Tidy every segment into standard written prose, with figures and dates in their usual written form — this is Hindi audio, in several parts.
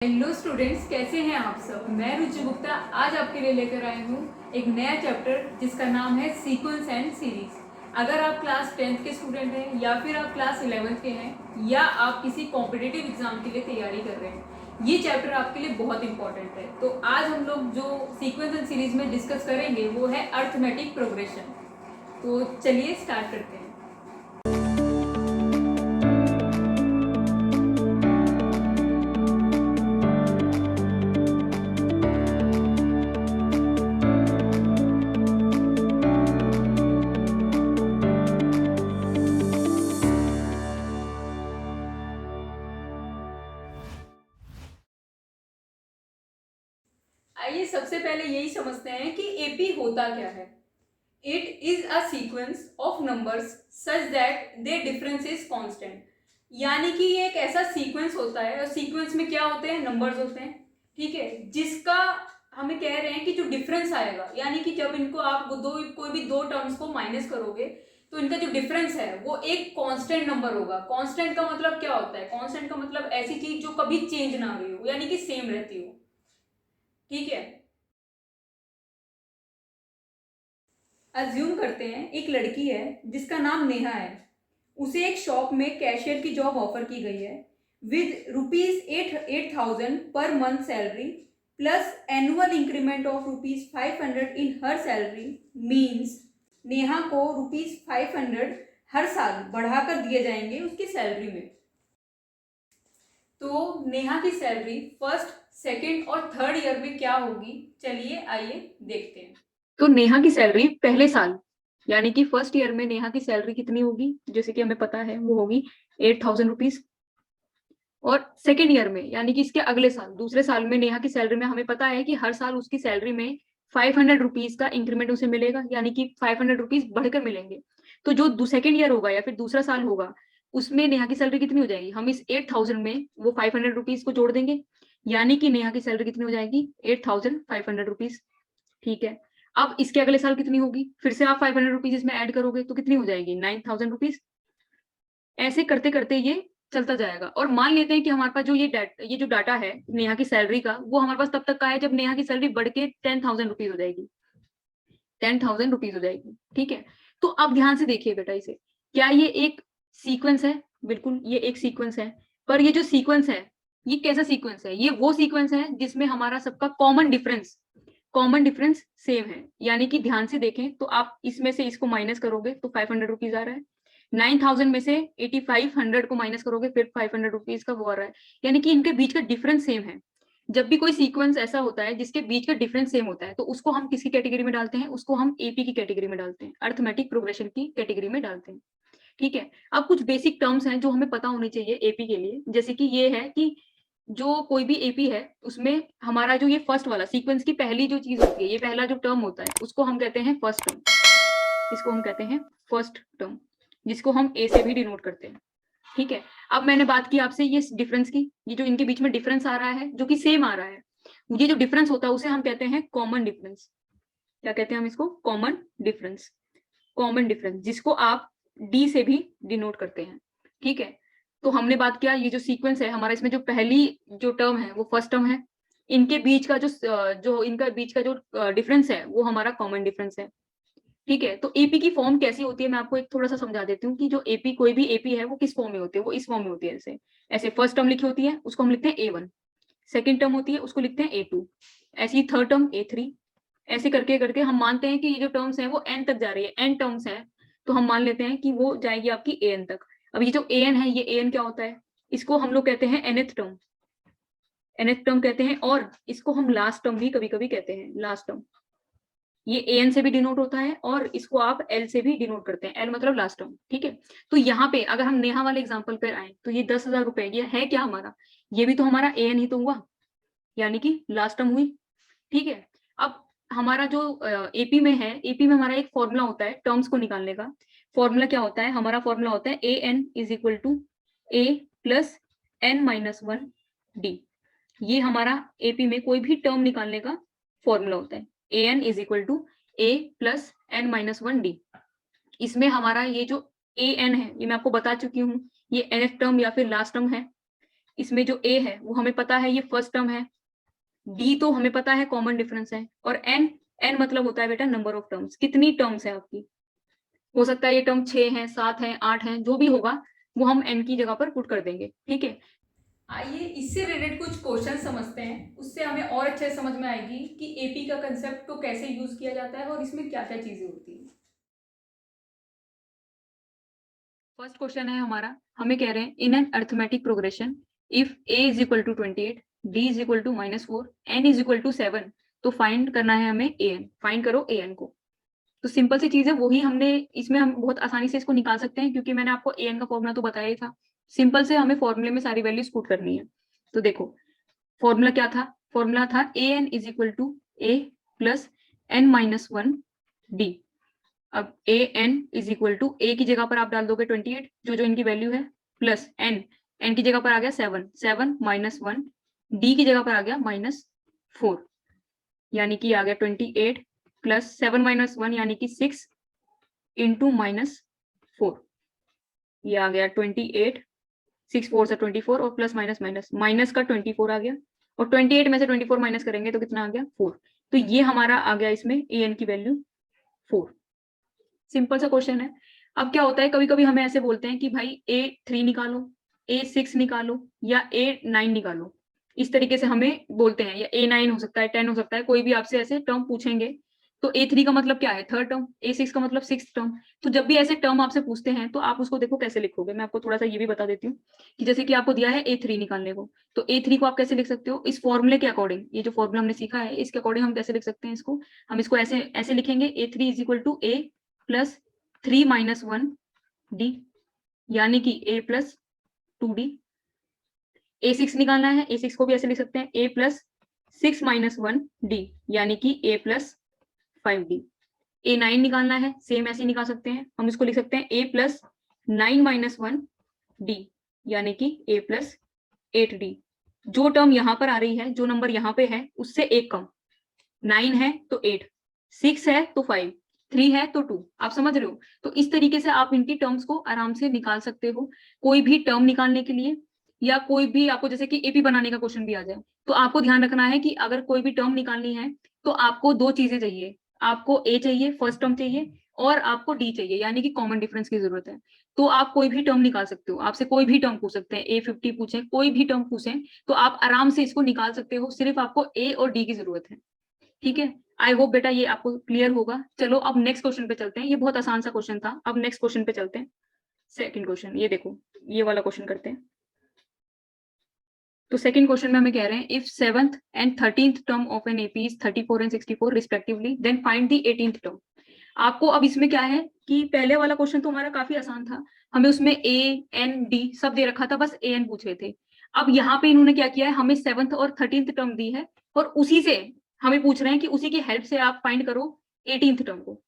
हेलो स्टूडेंट्स, कैसे हैं आप सब। मैं रुचि गुप्ता आज आपके लिए लेकर आई हूँ एक नया चैप्टर जिसका नाम है सीक्वेंस एंड सीरीज। अगर आप क्लास 10th के स्टूडेंट हैं या फिर आप क्लास 11th के हैं या आप किसी कॉम्पिटिटिव एग्जाम के लिए तैयारी कर रहे हैं, ये चैप्टर आपके लिए बहुत इंपॉर्टेंट है। तो आज हम लोग जो सीक्वेंस एंड सीरीज में डिस्कस करेंगे वो है अर्थमेटिक प्रोग्रेशन। तो चलिए स्टार्ट करते हैं। आइए सबसे पहले यही समझते हैं कि एपी होता क्या है। It is a sequence of numbers such that their difference is constant. यानी कि ये एक ऐसा सीक्वेंस होता है, और सीक्वेंस में क्या होते हैं, नंबर्स होते हैं, ठीक है, जिसका हमें कह रहे हैं कि जो डिफरेंस आएगा, यानी कि जब इनको आप कोई भी दो टर्म्स को माइनस करोगे तो इनका जो डिफरेंस है वो एक कांस्टेंट नंबर होगा। कांस्टेंट का मतलब क्या होता है? कांस्टेंट का मतलब ऐसी चीज जो कभी चेंज ना हुई हो, यानी कि सेम रहती हो, ठीक है। अज्यूम करते हैं एक लड़की है जिसका नाम नेहा है। उसे एक शॉप में कैशियर की जॉब ऑफर की गई है with ₹8,000 per month salary plus annual increment of ₹500 in her salary. Means Neha को ₹500 हर साल बढ़ाकर दिए जाएंगे उसकी सैलरी में। तो नेहा की सैलरी फर्स्ट, सेकेंड और थर्ड ईयर में क्या होगी, चलिए आइए देखते हैं। तो नेहा की सैलरी पहले साल यानी कि फर्स्ट ईयर में नेहा की सैलरी कितनी होगी, जैसे कि हमें पता है वो होगी ₹8,000। और सेकेंड ईयर में यानी कि इसके अगले साल, दूसरे साल में नेहा की सैलरी में हमें पता है कि हर साल उसकी सैलरी में ₹500 का इंक्रीमेंट उसे मिलेगा, यानी कि ₹500 बढ़कर मिलेंगे। तो जो सेकेंड ईयर होगा या फिर दूसरा साल होगा उसमें नेहा की सैलरी कितनी हो जाएगी, हम इस 8,000 में वो ₹500 को जोड़ देंगे, यानी कि नेहा की सैलरी कितनी हो जाएगी, ₹8,500। ठीक है। अब इसके अगले साल कितनी होगी, फिर से आप ₹500 इसमें ऐड करोगे तो कितनी हो जाएगी, ₹9,000। ऐसे करते करते ये चलता जाएगा। और मान लेते हैं कि हमारे पास ये जो डाटा है नेहा की सैलरी का, वो हमारे पास तब तक का है जब नेहा की सैलरी बढ़ के ₹10,000 हो जाएगी, ₹10,000 हो जाएगी। ठीक है। तो अब ध्यान से देखिए बेटा इसे, क्या ये एक सीक्वेंस है? बिल्कुल ये एक सीक्वेंस है। पर ये जो सीक्वेंस है ये कैसा सीक्वेंस है? ये वो सीक्वेंस है जिसमें हमारा सबका कॉमन डिफरेंस सेम है। यानी कि ध्यान से देखें तो आप इसमें से इसको माइनस करोगे तो ₹500 आ रहा है, 9,000 में से 8,500 को माइनस करोगे फिर ₹500 का वो आ रहा है, यानी कि इनके बीच का डिफरेंस सेम है। जब भी कोई सीक्वेंस ऐसा होता है जिसके बीच का डिफरेंस सेम होता है तो उसको हम किसकी कैटेगरी में डालते हैं, उसको हम एपी की कैटेगरी में डालते हैं, अर्थमेटिक प्रोग्रेशन की कैटेगरी में डालते हैं। ठीक है। अब कुछ बेसिक टर्म्स हैं जो हमें पता होनी चाहिए एपी के लिए, जैसे कि ये है कि जो कोई भी एपी है उसमें हमारा जो ये फर्स्ट वाला सीक्वेंस की पहली जो चीज होती है, ये पहला जो टर्म होता है उसको हम कहते हैं फर्स्ट टर्म। इसको हम कहते हैं फर्स्ट टर्म, जिसको हम ए से भी डिनोट करते हैं। ठीक है। अब मैंने बात की आपसे ये डिफरेंस की, ये जो इनके बीच में डिफरेंस आ रहा है जो कि सेम आ रहा है, ये जो डिफरेंस होता है उसे हम कहते हैं कॉमन डिफरेंस। क्या कहते हैं हम इसको? Common difference. कॉमन डिफरेंस जिसको आप डी से भी डिनोट करते हैं। ठीक है। तो हमने बात किया ये जो सीक्वेंस है हमारा, इसमें जो पहली जो टर्म है वो फर्स्ट टर्म है, इनके बीच का जो इनका बीच का जो डिफरेंस है वो हमारा कॉमन डिफरेंस है। ठीक है। तो एपी की फॉर्म कैसी होती है मैं आपको एक थोड़ा सा समझा देती हूँ कि जो एपी कोई भी एपी है वो किस फॉर्म में होती है। वो इस फॉर्म में होती है, ऐसे ऐसे फर्स्ट टर्म लिखी होती है उसको हम लिखते हैं A1, सेकेंड टर्म होती है उसको लिखते हैं A2, ऐसी थर्ड टर्म A3, ऐसे करके करके हम मानते हैं कि ये जो टर्म्स हैं वो एन तक जा रही है, एन टर्म्स है तो हम मान लेते हैं कि वो जाएगी आपकी एन तक। अब ये जो एन है ये एन क्या होता है, इसको हम लोग कहते हैं nth टर्म, nth टर्म कहते हैं, और इसको हम लास्ट टर्म भी कभी कभी कहते हैं, लास्ट टर्म। ये एन से भी डिनोट होता है और इसको आप एल से भी डिनोट करते हैं, एल मतलब लास्ट टर्म। ठीक है। तो यहाँ पे अगर हम नेहा वाले एग्जाम्पल पर आए तो ये ₹10,000 ये है क्या हमारा, ये भी तो हमारा एन ही तो हुआ, यानी कि लास्ट टर्म हुई। ठीक है। अब हमारा जो एपी में है, एपी में हमारा एक फॉर्मूला होता है टर्म्स को निकालने का। फॉर्मूला क्या होता है? हमारा फॉर्मूला होता है an is equal to a plus n-1d। ये हमारा एपी में कोई भी टर्म निकालने का फॉर्मूला होता है, an is equal to a plus n-1d। इसमें हमारा ये जो an है ये मैं आपको बता चुकी हूँ, ये nth टर्म या फिर लास्ट टर्म है। इसमें जो a है वो हमें पता है ये फर्स्ट टर्म है, d तो हमें पता है कॉमन डिफरेंस है, और n मतलब होता है बेटा नंबर ऑफ टर्म्स, कितनी टर्म्स है आपकी। हो सकता है ये टर्म 6 है, 7 है, 8 है, जो भी होगा वो हम n की जगह पर पुट कर देंगे, ठीक है। आइए इससे रिलेटेड कुछ क्वेश्चन समझते हैं, उससे हमें और अच्छे समझ में आएगी कि एपी का कंसेप्ट को कैसे यूज किया जाता है और इसमें क्या क्या चीजें होती है। फर्स्ट क्वेश्चन है हमारा, हमें कह रहे हैं in an arithmetic progression if a is equal to 28, d is equal to -4, n is equal to 7, तो फाइंड करना है हमें an, फाइंड करो an को। तो सिंपल सी चीज है, वही हमने इसमें हम बहुत आसानी से इसको निकाल सकते हैं, क्योंकि मैंने आपको an का फॉर्मूला तो बताया ही था। सिंपल से हमें फॉर्मूले में सारी वैल्यूज पुट करनी है। तो देखो फॉर्मूला क्या था, फॉर्मूला था an is equal to a plus n-1 d। अब a n is equal to a की जगह पर आप डाल दोगे 28, जो जो इनकी वैल्यू है, प्लस एन की जगह पर आ गया 7, 7 -1, डी की जगह पर आ गया -4, यानी कि आ गया 28 प्लस 7 -1 यानी कि 6 इंटू -4, ये आ गया 28, 6 4 से 24 और प्लस माइनस माइनस माइनस का 24 आ गया, और 28 में से 24 माइनस करेंगे तो कितना आ गया 4। तो ये हमारा आ गया इसमें ए एन की वैल्यू 4। सिंपल सा क्वेश्चन है। अब क्या होता है, कभी कभी हमें ऐसे बोलते हैं कि भाई A3 निकालो, A6 निकालो या A9 निकालो, इस तरीके से हमें बोलते हैं, या A9 हो सकता है, 10 हो सकता है, कोई भी आपसे ऐसे टर्म पूछेंगे। तो A3 का मतलब क्या है, थर्ड टर्म, A6 का मतलब सिक्स्थ टर्म। तो जब भी ऐसे टर्म आपसे पूछते हैं तो आप उसको देखो कैसे लिखोगे। मैं आपको थोड़ा सा ये भी बता देती हूँ कि जैसे कि आपको दिया है A3 निकालने को, तो A3 को आप कैसे लिख सकते हो, इस फॉर्मूले के अकॉर्डिंग, ये जो फॉर्मूला हमने सीखा है इसके अकॉर्डिंग हम कैसे लिख सकते हैं इसको। हम इसको ऐसे ऐसे लिखेंगे, A3 is equal to A plus 3 -1 d, यानी कि a प्लस 2d। A6 निकालना है, A6 को भी ऐसे लिख सकते हैं, a प्लस 6 -1 d, यानी कि a प्लस 5d। A9 निकालना है, सेम ऐसे निकाल सकते हैं, हम इसको लिख सकते हैं a प्लस 9 -1 d, यानी कि a प्लस 8d। जो टर्म यहाँ पर आ रही है, जो नंबर यहाँ पे है उससे एक कम, 9 है तो 8, 6 है तो 5, 3 है तो 2, आप समझ रहे हो। तो इस तरीके से आप इनकी टर्म्स को आराम से निकाल सकते हो। कोई भी टर्म निकालने के लिए, या कोई भी आपको जैसे कि एपी बनाने का क्वेश्चन भी आ जाए, तो आपको ध्यान रखना है कि अगर कोई भी टर्म निकालनी है तो आपको दो चीजें चाहिए, आपको ए चाहिए, फर्स्ट टर्म चाहिए, और आपको डी चाहिए, यानी कि कॉमन डिफरेंस की जरूरत है। तो आप कोई भी टर्म निकाल सकते हो, आपसे कोई भी टर्म पूछ सकते हैं, A50 पूछे, कोई भी टर्म पूछे, तो आप आराम से इसको निकाल सकते हो, सिर्फ आपको ए और डी की जरूरत है। ठीक है, आई होप बेटा ये आपको क्लियर होगा। चलो अब नेक्स्ट क्वेश्चन पे चलते हैं, ये बहुत आसान सा क्वेश्चन था। अब नेक्स्ट क्वेश्चन पे चलते हैं, सेकंड क्वेश्चन, ये देखो, ये वाला क्वेश्चन करते हैं। तो सेकंड क्वेश्चन में हमें कह रहे हैं if 7th and 13th term of an AP is 34 and 64 respectively, then find the 18th term. आपको अब इसमें क्या है कि पहले वाला क्वेश्चन तो हमारा काफी आसान था, हमें उसमें ए एन डी सब दे रखा था, बस ए एन पूछ रहे थे। अब यहाँ पे इन्होंने क्या किया है, हमें 7th और 13th टर्म दी है, और उसी से हमें पूछ रहे हैं कि उसी की हेल्प से आप फाइंड करो 18th टर्म को।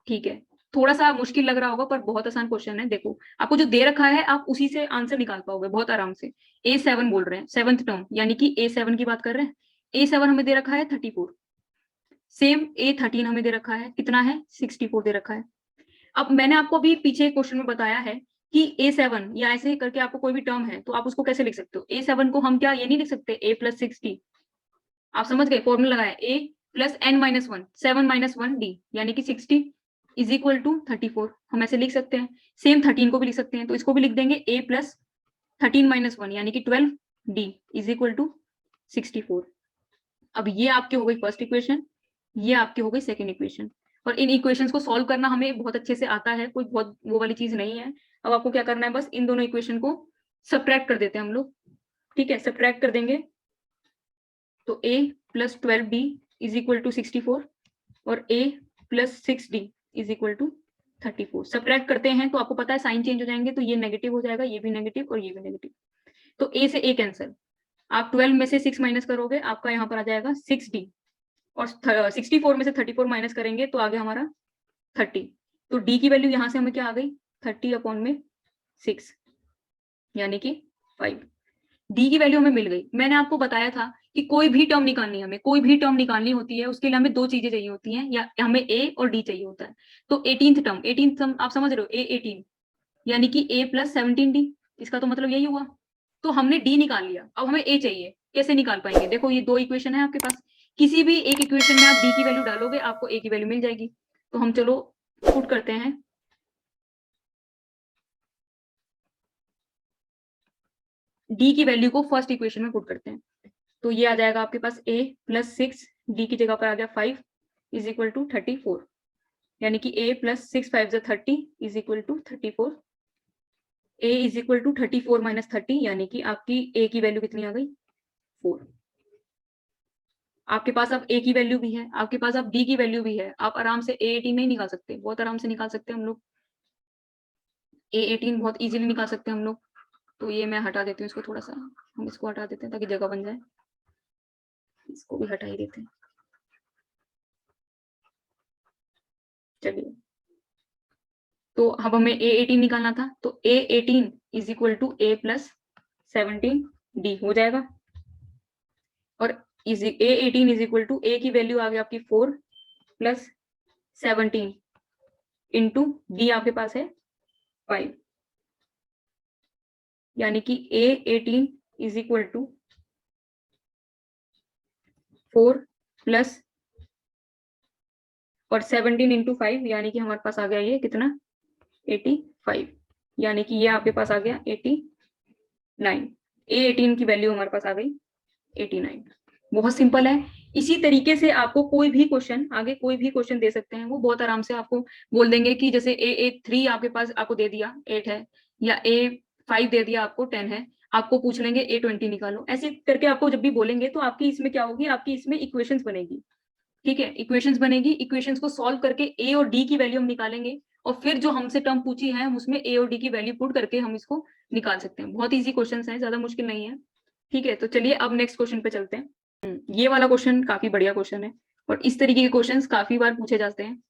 ठीक है, थोड़ा सा मुश्किल लग रहा होगा पर बहुत आसान क्वेश्चन है। देखो आपको जो दे रखा है आप उसी से आंसर निकाल पाओगे बहुत आराम से। A7 बोल रहे हैं, 7th टर्म, यानी कि A7 की बात कर रहे हैं। A7 हमें दे रखा है 34, सेम A13 हमें दे रखा है, कितना है 64 दे रखा है। अब मैंने आपको अभी पीछे क्वेश्चन में बताया है कि A7 या ऐसे करके आपको कोई भी टर्म है तो आप उसको कैसे लिख सकते हो। A7 को हम क्या ये नहीं लिख सकते A प्लस 60, आप समझ गए, फॉर्मूला लगाया A प्लस n-1, 7 -1 d, यानी कि 60 इज इक्वल टू 34, हम ऐसे लिख सकते हैं। सेम 13 को भी लिख सकते हैं, तो इसको भी लिख देंगे A प्लस 13 -1 यानी कि 12 d इज इक्वल टू 64। अब ये आपके हो गई फर्स्ट इक्वेशन, ये आपके हो गई सेकेंड इक्वेशन। और इन इक्वेशंस को सॉल्व करना हमें बहुत अच्छे से आता है, कोई बहुत वो वाली चीज नहीं है। अब आपको क्या करना है, बस इन दोनों इक्वेशन को सब्ट्रैक्ट कर देते हैं हम लोग। ठीक है, सब्ट्रैक्ट कर देंगे तो a plus 12d is equal to 64 और a plus 6d is equal to 34। Subtract करते हैं तो आपको पता है साइन चेंज हो जाएंगे, तो ये नेगेटिव हो जाएगा, ये भी नेगेटिव और ये भी नेगेटिव। तो a से a कैंसिल, आप 12 में से 6 माइनस करोगे, आपका यहाँ पर आ जाएगा 6d, और 64 में से 34 माइनस करेंगे तो आ गया हमारा 30। तो d की वैल्यू यहाँ से हमें क्या आ गई, 30 अपॉन में 6, यानी कि 5। डी की वैल्यू हमें मिल गई। मैंने आपको बताया था कि कोई भी टर्म निकालनी है, हमें कोई भी टर्म निकालनी होती है, उसके लिए हमें दो चीजें चाहिए होती हैं, या हमें ए और डी चाहिए होता है। तो 18th टर्म, 18th टर्म आप समझ रहे हो, A18 यानी कि A प्लस 17d, इसका तो मतलब यही हुआ। तो हमने डी निकाल लिया, अब हमें ए चाहिए, कैसे निकाल पाएंगे? देखो ये दो इक्वेशन है आपके पास, किसी भी एक इक्वेशन में आप डी की वैल्यू डालोगे आपको ए की वैल्यू मिल जाएगी। तो हम चलो पुट करते हैं, डी की वैल्यू को फर्स्ट इक्वेशन में पुट करते हैं। तो ये आ जाएगा आपके पास a प्लस 6, डी की जगह पर आ गया 5 इज इक्वल टू 34, यानी कि a plus 6 5 30 is equal to 34, a is equal to 34 minus 30, यानी कि आपकी a की वैल्यू कितनी आ गई? 4। आपके पास अब a की वैल्यू भी है, आपके पास अब d की वैल्यू भी है, आप आराम से a18 नहीं निकाल सकते? बहुत आराम से निकाल सकते हैं हम लोग, a18 बहुत इजीली निकाल सकते हैं हम लोग। तो ये मैं हटा देती हूँ इसको, थोड़ा सा हम इसको हटा देते हैं ताकि जगह बन जाए, इसको भी हटा ही देते हैं। चलिए, तो अब हमें a18 निकालना था, तो a18 is equal to a plus 17 d हो जाएगा, और a18 is equal to a की वैल्यू आ गई आपकी 4 प्लस 17 इंटू डी आपके पास है 5, यानी कि a18 is equal to 4 plus और 17 इंटू 5, यानी कि हमारे पास आ गया ये कितना? 85, यानी कि ये आपके पास आ गया 89। a18 की वैल्यू हमारे पास आ गई 89। बहुत सिंपल है। इसी तरीके से आपको कोई भी क्वेश्चन, आगे कोई भी क्वेश्चन दे सकते हैं, वो बहुत आराम से आपको बोल देंगे कि जैसे a3 आपके पास आपको दे दिया 8 है, या a5 दे दिया आपको 10 है, आपको पूछ लेंगे a20 निकालो। ऐसे करके आपको जब भी बोलेंगे तो आपकी इसमें क्या होगी, आपकी इसमें इक्वेशंस बनेगी। ठीक है, इक्वेशंस बनेगी, इक्वेशंस को सॉल्व करके ए और डी की वैल्यू हम निकालेंगे, और फिर जो हमसे टर्म पूछी है हम उसमें ए और डी की वैल्यू पुट करके हम इसको निकाल सकते हैं। बहुत इजी क्वेश्चंस हैं, ज्यादा मुश्किल नहीं है। ठीक है, तो चलिए अब नेक्स्ट क्वेश्चन पे चलते हैं। ये वाला क्वेश्चन काफी बढ़िया क्वेश्चन है, और इस तरीके के क्वेश्चंस काफी बार पूछे जाते हैं।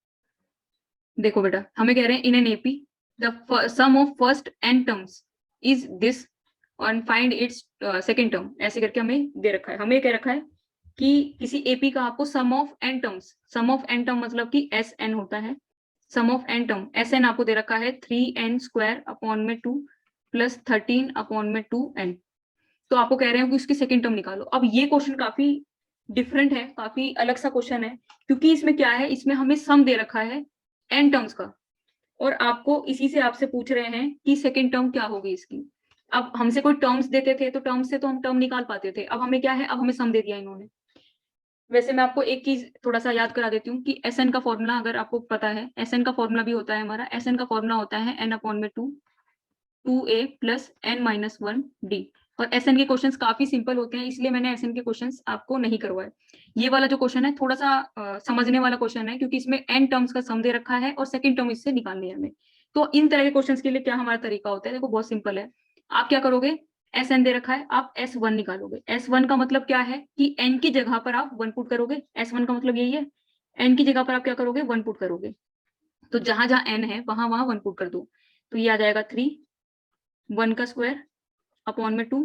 देखो बेटा, हमें कह रहे हैं in an AP the sum of first n terms is this और फाइंड इट्स सेकंड टर्म, ऐसे करके हमें दे रखा है। हमें कह रखा है कि किसी एपी का आपको sum of n terms, sum of n term मतलब कि एस एन होता है, sum of n term S n आपको दे रखा है 3n स्क्वायर अपॉन में 2 प्लस 13 अपॉन में 2n। तो आपको कह रहे हैं कि उसकी सेकंड टर्म निकालो। अब ये क्वेश्चन काफी डिफरेंट है, काफी अलग सा क्वेश्चन है, क्योंकि इसमें क्या है, इसमें हमें सम दे रखा है एन टर्म्स का, और आपको इसी से आपसे पूछ रहे हैं कि सेकंड टर्म क्या होगी इसकी। अब हमसे कोई टर्म्स देते थे तो टर्म्स से तो हम टर्म निकाल पाते थे, अब हमें क्या है, अब हमें सम दे दिया इन्होंने। वैसे मैं आपको एक चीज थोड़ा सा याद करा देती हूँ कि एस एन का फॉर्मूला अगर आपको पता है, एस एन का फॉर्मूला भी होता है हमारा, एस एन का फॉर्मूला होता है एन अपॉन में 2a प्लस एन माइनस 1 डी। और एस एन के क्वेश्चंस काफी सिंपल होते हैं, इसलिए मैंने एस एन के क्वेश्चंस आपको नहीं करवाए। ये वाला जो क्वेश्चन है थोड़ा सा समझने वाला क्वेश्चन है, क्योंकि इसमें एन टर्म्स का सम दे रखा है और सेकंड टर्म इससे निकालनी है हमें। तो इन तरह के क्वेश्चंस के लिए क्या हमारा तरीका होता है, देखो बहुत सिंपल है। आप क्या करोगे, एस एन दे रखा है, आप S1 निकालोगे। S1 का मतलब क्या है कि n की जगह पर आप 1 पुट करोगे, S1 का मतलब यही है, n की जगह पर आप क्या करोगे, 1 पुट करोगे। तो जहां जहां n है वहां वहां 1 पुट कर दो। तो ये आ जाएगा 3 1 का स्क्वायर अपॉन में 2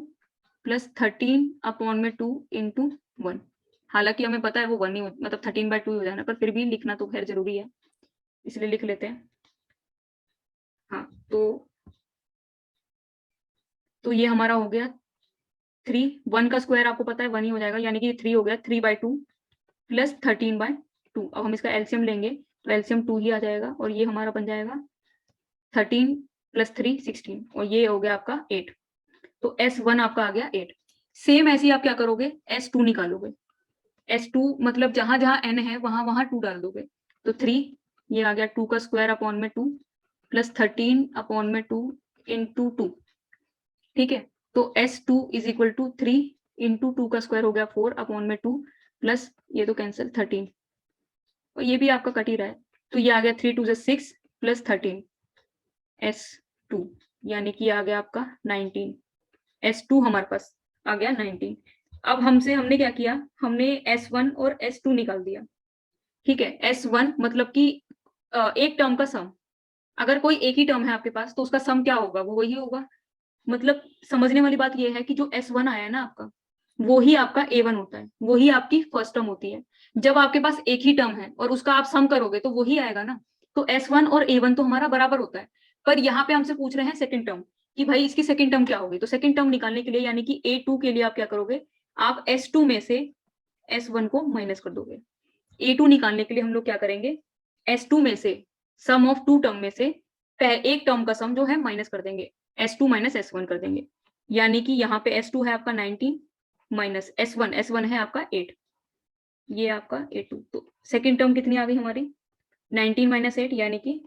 प्लस 13 अपॉन में 2 इंटू 1। हालांकि हमें पता है वो 1 ही मतलब 13/2 हो जाना, पर फिर भी लिखना तो खैर जरूरी है, इसलिए लिख लेते हैं। हाँ, तो ये हमारा हो गया 3, 1 का स्क्वायर आपको पता है 1 ही हो जाएगा, यानी कि 3 हो गया 3/2 प्लस 13/2। अब हम इसका एलसीएम लेंगे तो एलसीएम 2 ही आ जाएगा, और ये हमारा बन जाएगा 13 प्लस 3 16, और ये हो गया आपका 8। तो S1 आपका आ गया 8। सेम ऐसे ही आप क्या करोगे, S2 निकालोगे। S2 मतलब जहां जहां n है वहां वहां 2 डाल दोगे। तो 3 ये आ गया 2 का स्क्वायर अपॉन में 2 प्लस 13 अपॉन में 2 इंटू 2। ठीक है, तो S2 is equal to 3 into 2 का स्क्वायर हो गया 4 अपॉन में 2 प्लस ये तो कैंसिल 13, और ये भी आपका कट ही रहा है। तो ये आ गया 3 2 6 प्लस 13 S2, यानी कि आ गया आपका 19। S2 हमारे पास आ गया 19। अब हमने क्या किया, हमने S1 और S2 निकाल दिया। ठीक है, S1 मतलब कि एक टर्म का सम, अगर कोई एक ही टर्म है आपके पास तो उसका सम क्या होगा, वो वही होगा। मतलब समझने वाली बात ये है कि जो S1 आया है ना आपका, वो ही आपका A1 होता है, वो ही आपकी फर्स्ट टर्म होती है। जब आपके पास एक ही टर्म है और उसका आप सम करोगे तो वही आएगा ना। तो S1 और A1 तो हमारा बराबर होता है, पर यहाँ पे हमसे पूछ रहे हैं सेकंड टर्म, कि भाई इसकी सेकंड टर्म क्या होगी। तो सेकंड टर्म निकालने के लिए यानी कि A2 के लिए आप क्या करोगे, आप S2 में से S1 को माइनस कर दोगे। A2 निकालने के लिए हम लोग क्या करेंगे, S2 में से सम ऑफ टू टर्म में से एक टर्म का सम जो है माइनस कर देंगे, S2 माइनस S1 कर देंगे। यानी कि यहाँ पे S2 है आपका 19 माइनस S1 है आपका 8, ये आपका A2। तो सेकेंड टर्म कितनी आ गई हमारी, 19 माइनस 8 यानी कि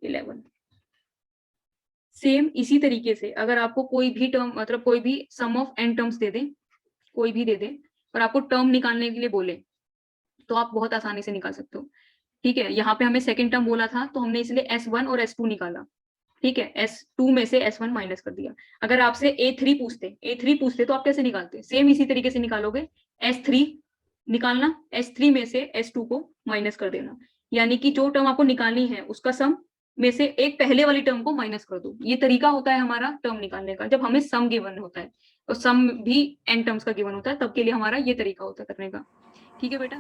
11। सेम इसी तरीके से अगर आपको कोई भी टर्म मतलब कोई भी सम ऑफ n टर्म्स दे दें, कोई भी दे दें और आपको टर्म निकालने के लिए बोले तो आप बहुत आसानी से निकाल सकते हो। ठीक है, यहाँ पे हमें सेकंड टर्म बोला था तो हमने इसलिए S1 और S2 निकाला। ठीक है, S2 में से S1 माइनस कर दिया। अगर आपसे A3 पूछते तो आप कैसे निकालते, सेम इसी तरीके से निकालोगे। S3 निकालना, S3 में से S2 को माइनस कर देना, यानी कि जो टर्म आपको निकालनी है उसका सम में से एक पहले वाली टर्म को माइनस कर दो। ये तरीका होता है हमारा टर्म निकालने का, जब हमें सम गिवन होता है और सम भी n टर्म्स का गिवन होता है, तब के लिए हमारा ये तरीका होता है करने का। ठीक है बेटा,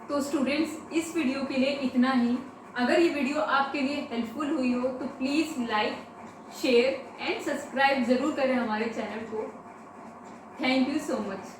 तो स्टूडेंट्स इस वीडियो के लिए इतना ही। अगर ये वीडियो आपके लिए हेल्पफुल हुई हो तो please like, share and subscribe ज़रूर करें हमारे चैनल को। Thank you so much.